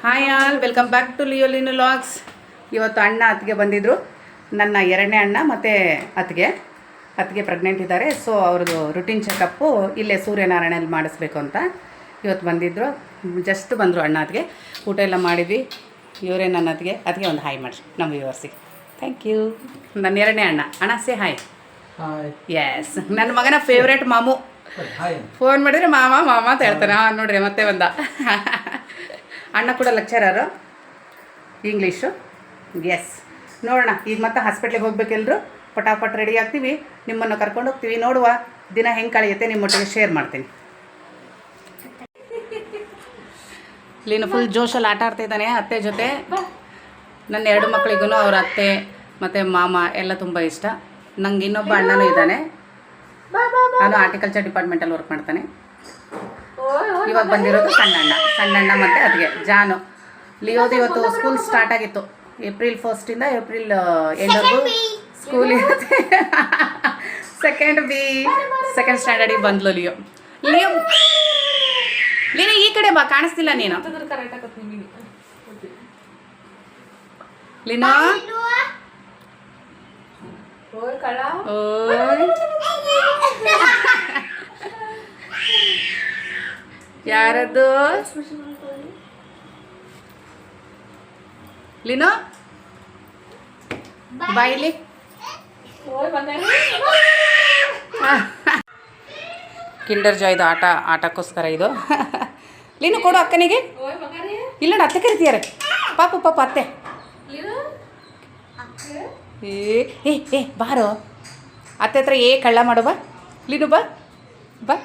Hi all, welcome back to Leo Linu logs. ಇವತ್ತು ಅಣ್ಣ ಅತ್ತಿಗೆ ಬಂದಿದ್ದರು. ನನ್ನ ಎರಡನೇ ಅಣ್ಣ ಮತ್ತು ಅತ್ತಿಗೆ ಪ್ರೆಗ್ನೆಂಟ್ ಇದ್ದಾರೆ. ಸೊ ಅವ್ರದ್ದು ರುಟೀನ್ ಚೆಕಪ್ಪು ಇಲ್ಲೇ ಸೂರ್ಯನಾರಾಯಣಲ್ಲಿ ಮಾಡಿಸ್ಬೇಕು ಅಂತ ಇವತ್ತು ಬಂದಿದ್ದರು. ಜಸ್ಟ್ ಬಂದರು ಅಣ್ಣ ಅತ್ತಿಗೆ. ಊಟ ಎಲ್ಲ ಮಾಡಿದ್ವಿ. ಇವರೇ ನನ್ನ ಅತ್ತಿಗೆ ಒಂದು ಹಾಯ್ ಮಾಡಿರಿ ನಮ್ಮ ವ್ಯೂವರ್ಸಿಗೆ. Thank you. ನನ್ನ ಎರಡನೇ ಅಣ್ಣ ಸೇ ಹಾಯ್. ಎಸ್, ನನ್ನ ಮಗನ ಫೇವ್ರೇಟ್ ಮಾಮು. ಫೋನ್ ಮಾಡಿದರೆ ಮಾಮ ಅಂತ ಹೇಳ್ತಾನೆ. ನೋಡ್ರಿ ಮತ್ತೆ ಬಂದ. ಅಣ್ಣ ಕೂಡ ಲೆಕ್ಚರರು ಇಂಗ್ಲೀಷು. ಎಸ್, ನೋಡೋಣ ಈಗ ಮತ್ತೆ ಹಾಸ್ಪಿಟ್ಲಿಗೆ ಹೋಗ್ಬೇಕೆಲ್ಲರೂ. ಪಟಾಪಟ್ ರೆಡಿ ಆಗ್ತೀವಿ, ನಿಮ್ಮನ್ನು ಕರ್ಕೊಂಡು ಹೋಗ್ತೀವಿ. ನೋಡುವ ದಿನ ಹೆಂಗೆ ಕಳೆಯುತ್ತೆ ನಿಮ್ಮೊಟ್ಟಿಗೆ ಶೇರ್ ಮಾಡ್ತೀನಿ. ಇಲ್ಲಿನ ಫುಲ್ ಜೋಶಲ್ಲಿ ಆಟ ಆಡ್ತಾಯಿದ್ದಾನೆ ಅತ್ತೆ ಜೊತೆ. ನನ್ನ ಎರಡು ಮಕ್ಕಳಿಗೂ ಅವ್ರ ಅತ್ತೆ ಮತ್ತು ಮಾಮ ಎಲ್ಲ ತುಂಬ ಇಷ್ಟ. ನಂಗೆ ಇನ್ನೊಬ್ಬ ಅಣ್ಣನೂ ಇದ್ದಾನೆ. ನಾನು ಆರ್ಟಿಕಲ್ಚರ್ ಡಿಪಾರ್ಟ್ಮೆಂಟಲ್ಲಿ ವರ್ಕ್ ಮಾಡ್ತಾನೆ. ಇವಾಗ ಬಂದಿರೋದು ಸಣ್ಣಣ್ಣ ಮತ್ತು ಅತ್ತಿಗೆ ಜಾನು. ಲಿಯೋದು ಇವತ್ತು ಸ್ಕೂಲ್ ಸ್ಟಾರ್ಟ್ ಆಗಿತ್ತು. ಏಪ್ರಿಲ್ 1 ಏಪ್ರಿಲ್ ಎಂಡ್ವರೆಗೂ ಸ್ಕೂಲ್ ಇರುತ್ತೆ. ಸೆಕೆಂಡ್ ಸ್ಟ್ಯಾಂಡರ್ಡಿಗೆ ಬಂದ್ಲು ಲಿಯೋ. ಈ ಕಡೆ ಬಾ, ಕಾಣಿಸ್ತಿಲ್ಲ ನೀನು. ಲಿನೋ ಯಾರದ್ದು? ಲಿನೋ ಬಾಯಿಲಿ. ಕಿಂಡರ್ ಜಾಯ್ದು ಆಟಕ್ಕೋಸ್ಕರ ಇದು. ಲೀನು ಕೊಡು ಅಕ್ಕನಿಗೆ. ಇಲ್ಲ ಅತ್ತೆ ಕರಿತೀಯಾರೆ. ಪಾಪ ಅತ್ತೆ. ಏ ಬಾರೋ ಅತ್ತೆ ಹತ್ರ ಕಳ್ಳ ಮಾಡು. ಬಾ ಲೀನು, ಬಾ ಬಾ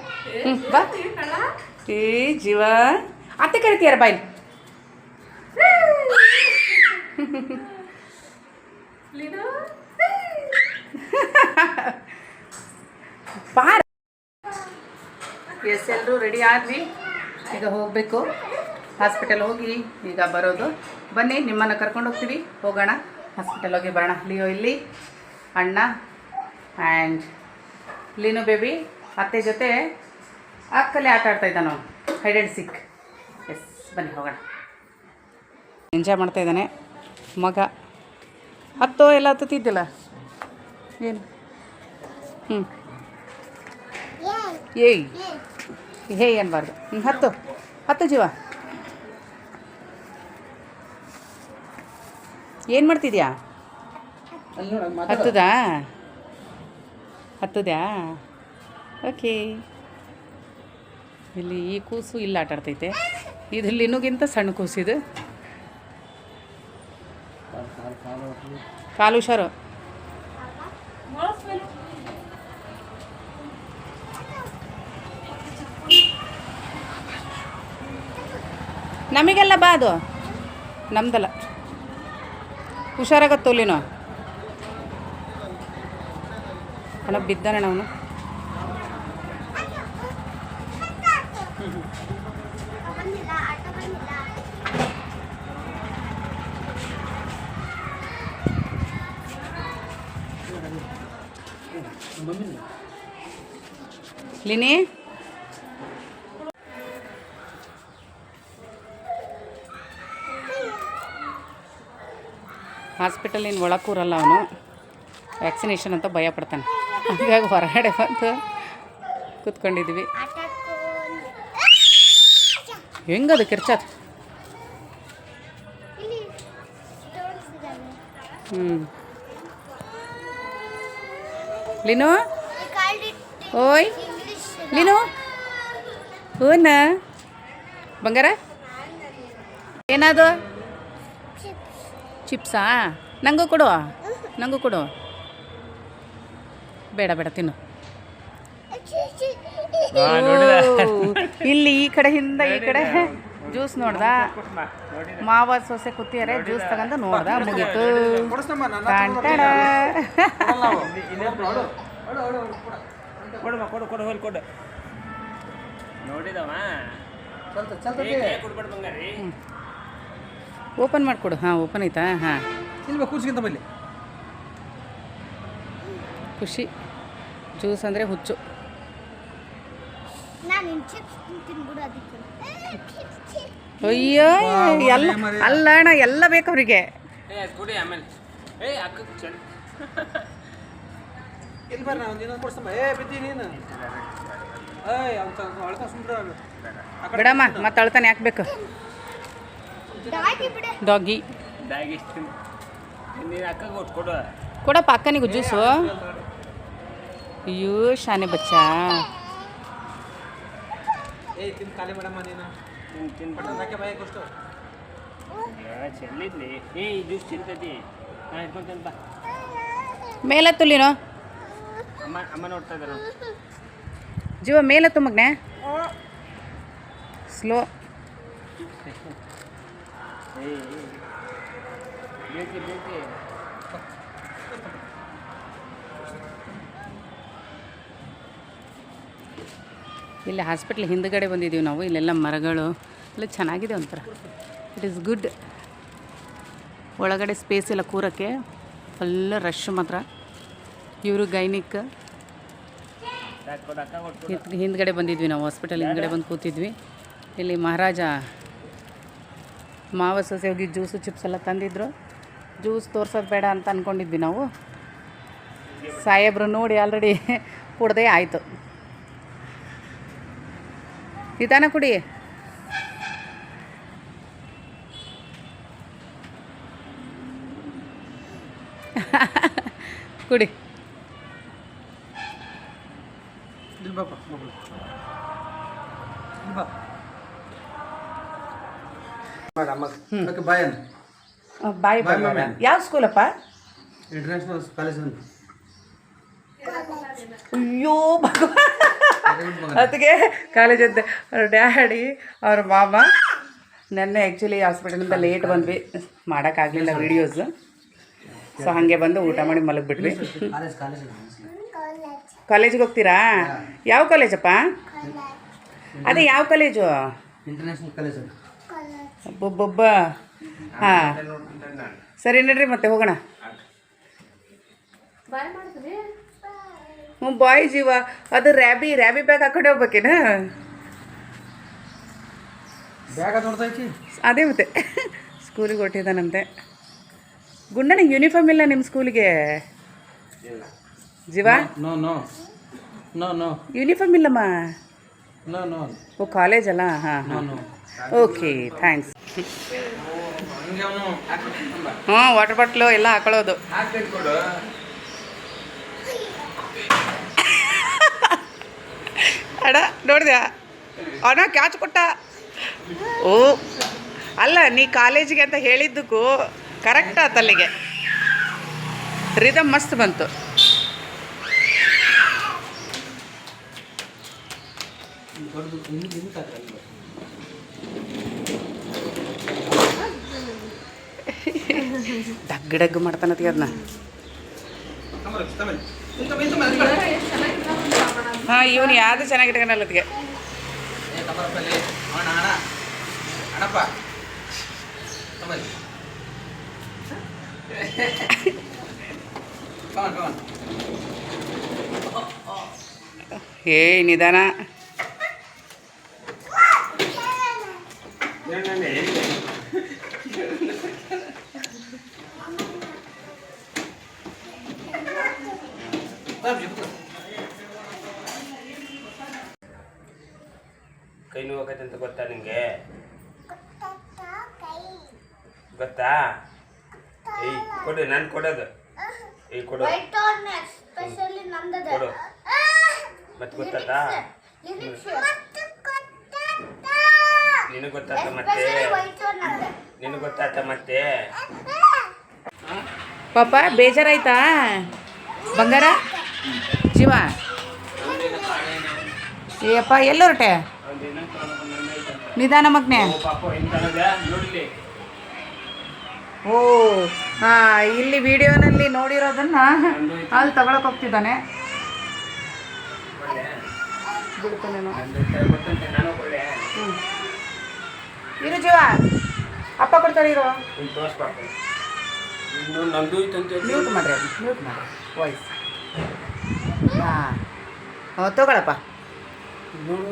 ಬಾ. ಜೀವ ಅತ್ತೆ ಕರಿತೀಯಾರ ಬಾಯ್. ಬಾರ. ಎಸ್, ಎಲ್ಲರೂ ರೆಡಿ ಆದ್ವಿ. ಈಗ ಹೋಗಬೇಕು ಹಾಸ್ಪಿಟಲ್. ಹೋಗಿ ಈಗ ಬರೋದು. ಬನ್ನಿ, ನಿಮ್ಮನ್ನು ಕರ್ಕೊಂಡು ಹೋಗ್ತೀವಿ. ಹೋಗೋಣ ಹಾಸ್ಪಿಟಲ್, ಹೋಗಿ ಬರೋಣ. ಲಿಯೋ ಇಲ್ಲಿ, ಅಣ್ಣ ಆ್ಯಂಡ್ ಲೀನು ಬೇಬಿ ಅತ್ತೆ ಜೊತೆ ಅಕ್ಕಲ್ಲೇ ಆಟ ಆಡ್ತಾ ಇದ್ದಾನೆ ಅವನು, ಹೈಡ್ ಆ್ಯಂಡ್ ಸಿಕ್. ಎಸ್, ಬನ್ನಿ ಹೋಗೋಣ. ಎಂಜಾಯ್ ಮಾಡ್ತಾಯಿದ್ದಾನೆ ಮಗ. ಹತ್ತೋ ಎಲ್ಲ ಹತ್ತಿದ್ದಿಲ್ಲ ಏನು? ಏಯ್ ಅನ್ಬಾರ್ದು. ಹತ್ತು ಜೀವ. ಏನು ಮಾಡ್ತಿದ್ಯಾ? ಹತ್ತದ್ಯಾ? ಓಕೆ. ಇಲ್ಲಿ ಈ ಕೂಸು ಇಲ್ಲಿ ಆಟ ಆಡ್ತೈತೆ. ಇದು ಇನ್ನೂಗಿಂತ ಸಣ್ಣ ಕೂಸಿದು. ಕಾಲು ಹುಷಾರು. ನಮಗೆಲ್ಲ ಬಾ, ಅದು ನಮ್ದಲ್ಲ. ಹುಷಾರಾಗತ್ತೋ ಲಿನೋ. ಬಿದ್ದಾನೆ ಅವನು. ಲಿನಿ ಹಾಸ್ಪಿಟಲಿನ ಒಳಗೆ ಕೂರಲ್ಲ ಅವನು. ವ್ಯಾಕ್ಸಿನೇಷನ್ ಅಂತ ಭಯ ಪಡ್ತಾನೆ. ಹಾಗಾಗಿ ಹೊರಗಡೆ ಬಂದು ಕೂತ್ಕೊಂಡಿದ್ವಿ. ಹೆಂಗದು ಕಿರ್ಚತ್? ಲಿನು, ಓಯ್ ಲಿನು, ಓನ ಬಂಗಾರ ಏನದು? ಚಿಪ್ಸಾ? ನನಗೂ ಕೊಡು. ಬೇಡ ತಿನ್ನು. ಇಲ್ಲಿ ಈ ಕಡೆಯಿಂದ ಈ ಕಡೆ ಜ್ಯೂಸ್ ನೋಡ್ದ. ಮಾವ ಸೊಸೆ ಕೂತಿಯಾರೆ, ಜ್ಯೂಸ್ ತಗೊಂಡು ನೋಡ್ದ, ಮುಗೀತು. ಓಪನ್ ಮಾಡಿಕೊಡು. ಓಪನ್ ಐತಾ? ಖುಷಿ. ಜ್ಯೂಸ್ ಅಂದರೆ ಹುಚ್ಚು. ಅಯ್ಯೋ ಎಲ್ಲ ಅಲ್ಲ ಅಣ್ಣ ಎಲ್ಲ ಬೇಕು ಅವರಿಗೆ. ಬಿಡಮ್ಮ ಮತ್ತೆ ಅಳ್ತಾನೆ ಯಾಕೆ ಬೇಕು ಡಾಗಿ ಕೊಡಪ್ಪ ಅಕ್ಕನಿಗೂ ಜ್ಯೂಸು. ಅಯ್ಯೋ ಶಾನೆ ಬಚ್ಚ. ಮೇಲೆ ತುಲಿನೋ ಜೀವ ಮೇಲೆ ಮಗನೆ ಸ್ಲೋ. ಇಲ್ಲಿ ಹಾಸ್ಪಿಟ್ಲ್ ಹಿಂದುಗಡೆ ಬಂದಿದ್ದೀವಿ ನಾವು. ಇಲ್ಲೆಲ್ಲ ಮರಗಳು ಎಲ್ಲ ಚೆನ್ನಾಗಿದೆ ಒಂಥರ. It is good. ಒಳಗಡೆ ಸ್ಪೇಸ್ ಎಲ್ಲ ಕೂರಕ್ಕೆ ಫುಲ್ ರಶ್ ಮಾತ್ರ. ಇವರು ಗೈನಿಕ್. ಹಿಂದ್ಗಡೆ ಬಂದಿದ್ವಿ ನಾವು, ಹಾಸ್ಪಿಟಲ್ ಹಿಂದ್ಗಡೆ ಬಂದು ಕೂತಿದ್ವಿ. ಇಲ್ಲಿ ಮಹಾರಾಜ ಮಾವ ಸೊಸೆ ಹೋಗಿ ಜ್ಯೂಸು ಚಿಪ್ಸ್ ಎಲ್ಲ ತಂದಿದ್ರು. ಜ್ಯೂಸ್ ತೋರ್ಸೋದು ಬೇಡ ಅಂತ ಅಂದ್ಕೊಂಡಿದ್ವಿ ನಾವು. ಸಾಹೇಬ್ರು ನೋಡಿ ಆಲ್ರೆಡಿ ಕುಡ್ದೇ ಆಯಿತು. ನಿಧಾನ ಕುಡಿ. ಕುಡಿ. ಬಾಯ್ ಯಾವ ಸ್ಕೂಲಪ್ಪ? International college. ಅಯ್ಯೋ ಅದಕ್ಕೆ ಕಾಲೇಜ್ ಅಂತ ಅವ್ರ ಡ್ಯಾಡಿ ಅವ್ರ ಮಾಮ. ನೆನ್ನೆ ಆ್ಯಕ್ಚುಲಿ ಹಾಸ್ಪಿಟಲಿಂದ ಲೇಟ್ ಬಂದ್ವಿ, ಮಾಡೋಕ್ಕಾಗಲಿಲ್ಲ ವೀಡಿಯೋಸು. ಸೊ ಹಾಗೆ ಬಂದು ಊಟ ಮಾಡಿ ಮಲಗಿಬಿಟ್ವಿ. ಕಾಲೇಜಿಗೆ ಹೋಗ್ತೀರಾ? ಯಾವ ಕಾಲೇಜಪ್ಪ? ಅದೇ ಯಾವ ಕಾಲೇಜು? International college. ಒಬ್ಬೊಬ್ಬ. ಹಾಂ ಸರಿ ನಡ್ರಿ ಮತ್ತೆ ಹೋಗೋಣ. ಹ್ಞೂ ಬಾಯ್ ಜೀವ. ಅದು ರ್ಯಾಬಿ ಬ್ಯಾಗ್ ಹಾಕೊಂಡೆ ಹೋಗ್ಬೇಕೇನ? ಅದೇ ಮತ್ತೆ ಸ್ಕೂಲಿಗೆ ಹೊಟ್ಟಿದ್ದಾನಂತೆ. ಗುಂಡನಿಗೆ ಯೂನಿಫಾರ್ಮ್ ಇಲ್ಲ ನಿಮ್ಮ ಸ್ಕೂಲಿಗೆ ಜೀವ? ಯೂನಿಫಾರ್ಮ್ ಇಲ್ಲಮ್ಮ. ಓ ಕಾಲೇಜ್ ಅಲ್ಲ. ಹಾಂ ಓಕೆ ಥ್ಯಾಂಕ್ಸ್. ಹಾಂ ವಾಟರ್ ಬಾಟ್ಲು ಎಲ್ಲ ಹಾಕೊಳ್ಳೋದು. ಅಡ ನೋಡಿದ್ಯಾ ಅವನ ಕ್ಯಾಚ್ ಕೊಟ್ಟ. ಓ ಅಲ್ಲ, ನೀ ಕಾಲೇಜಿಗೆ ಅಂತ ಹೇಳಿದ್ದಕ್ಕೂ ಕರೆಕ್ಟ್ ಆಯ್ತು. ಅಲ್ಲಿಗೆ ರಿದಮ್ ಮಸ್ತ್ ಬಂತು. ಡಗ್ ಡಗ್ ಮಾಡ್ತಾನತಿ ಅದನ್ನ. ಹಾಂ ಇವನು ಯಾವುದು ಚೆನ್ನಾಗಿಟ್ಕೊಳಲ್ಲತ್ತಿಗೆ. ಏ ನಿಧಾನ. ಕೈ ನೋವಾಕೈತೆ ಅಂತ ಗೊತ್ತಾ ನಿಂಗೆ? ಗೊತ್ತಾ? ಏಯ್ ಕೊಡು, ನಾನು ಕೊಡೋದು. ಏಯ್ ಕೊಡು ಕೊಡು. ಮತ್ತೆ ಗೊತ್ತಾತಾ? ನಿನಗೆ ಗೊತ್ತಾತ ಮತ್ತೆ? ನಿನಗೆ ಗೊತ್ತಾತ ಮತ್ತೆ? ಪಾಪ ಬೇಜಾರಾಯ್ತಾ ಬಂಗಾರ? ಜೀವ ಏಪ್ಪ ಎಲ್ಲೊರಟೆ? ನಿಧಾನ ಮಗ್ನೆ. ಓ ಹಾಂ, ಇಲ್ಲಿ ವಿಡಿಯೋನಲ್ಲಿ ನೋಡಿರೋದನ್ನ ಅಲ್ಲಿ ತಗೊಳಕ್ಕೆ ಹೋಗ್ತಿದ್ದಾನೆ. ಬಿಡ್ತಾನೇನೋ. ಇರು ಜೀವ, ಅಪ್ಪ ಕೊಡ್ತಾರೆ. ಇರೋ ಮ್ಯೂಟ್ ಮಾಡ್ರಿ, ಮ್ಯೂಟ್ ಮಾಡ್ರಿ ವಾಯ್ಸ್. ಹಾಂ ತಗೊಳಪ್ಪ.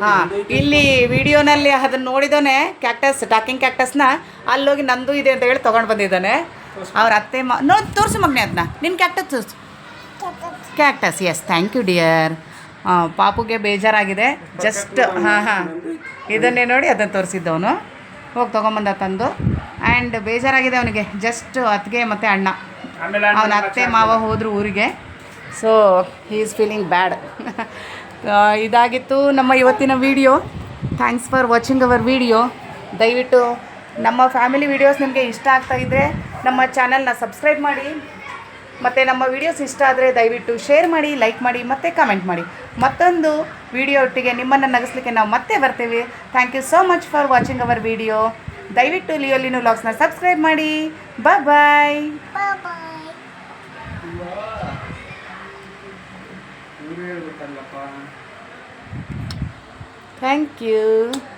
ಹಾಂ ಇಲ್ಲಿ ವಿಡಿಯೋನಲ್ಲಿ ಅದನ್ನು ನೋಡಿದೋನೆ ಕ್ಯಾಕ್ಟಸ್ ಟಾಕಿಂಗ್ ಕ್ಯಾಕ್ಟಸ್ನ ಅಲ್ಲೋಗಿ ನಂದು ಇದೆ ಅಂತ ಹೇಳಿ ತೊಗೊಂಡು ಬಂದಿದ್ದಾನೆ ಅವ್ರ ಅತ್ತೆ ನೋಡಿ ತೋರಿಸು ಮಗನೇ ಅದನ್ನ ನಿನ್ನ ಕ್ಯಾಕ್ಟಸ್ ತೋರಿಸು cactus yes thank you dear ಪಾಪುಗೆ ಬೇಜಾರಾಗಿದೆ ಜಸ್ಟ್ ಹಾಂ ಇದನ್ನೇ ನೋಡಿ ಅದನ್ನು ತೋರಿಸಿದ್ದವನು ಹೋಗಿ ತೊಗೊಂಬಂದ ತಂದು ಆ್ಯಂಡ್ ಬೇಜಾರಾಗಿದೆ ಅವನಿಗೆ ಜಸ್ಟ್ ಅತ್ತಿಗೆ ಮತ್ತು ಅಣ್ಣ ಅವನ ಅತ್ತೆ ಮಾವ ಹೋದರು ಊರಿಗೆ ಸೊ ಹೀ ಈಸ್ ಫೀಲಿಂಗ್ ಬ್ಯಾಡ್ ಇದಾಗಿತ್ತು ನಮ್ಮ ಇವತ್ತಿನ video thanks for watching our video ದಯವಿಟ್ಟು ನಮ್ಮ ಫ್ಯಾಮಿಲಿ ವೀಡಿಯೋಸ್ ನಿಮಗೆ ಇಷ್ಟ ಆಗ್ತಾಯಿದ್ರೆ ನಮ್ಮ ಚಾನಲ್ನ ಸಬ್ಸ್ಕ್ರೈಬ್ ಮಾಡಿ ಮತ್ತು ನಮ್ಮ ವೀಡಿಯೋಸ್ ಇಷ್ಟ ಆದರೆ ದಯವಿಟ್ಟು ಶೇರ್ ಮಾಡಿ ಲೈಕ್ ಮಾಡಿ ಮತ್ತು ಕಮೆಂಟ್ ಮಾಡಿ ಮತ್ತೊಂದು ವಿಡಿಯೋ ಒಟ್ಟಿಗೆ ನಿಮ್ಮನ್ನು ನಗಿಸ್ಲಿಕ್ಕೆ ನಾವು ಮತ್ತೆ ಬರ್ತೀವಿ thank you so much for watching our video ದಯವಿಟ್ಟು ಲಿಯೋಲಿನೋ ವ್ಲಾಗ್ಸ್ನ ಸಬ್ಸ್ಕ್ರೈಬ್ ಮಾಡಿ ಬಾಯ್ ಥ್ಯಾಂಕ್ ಯು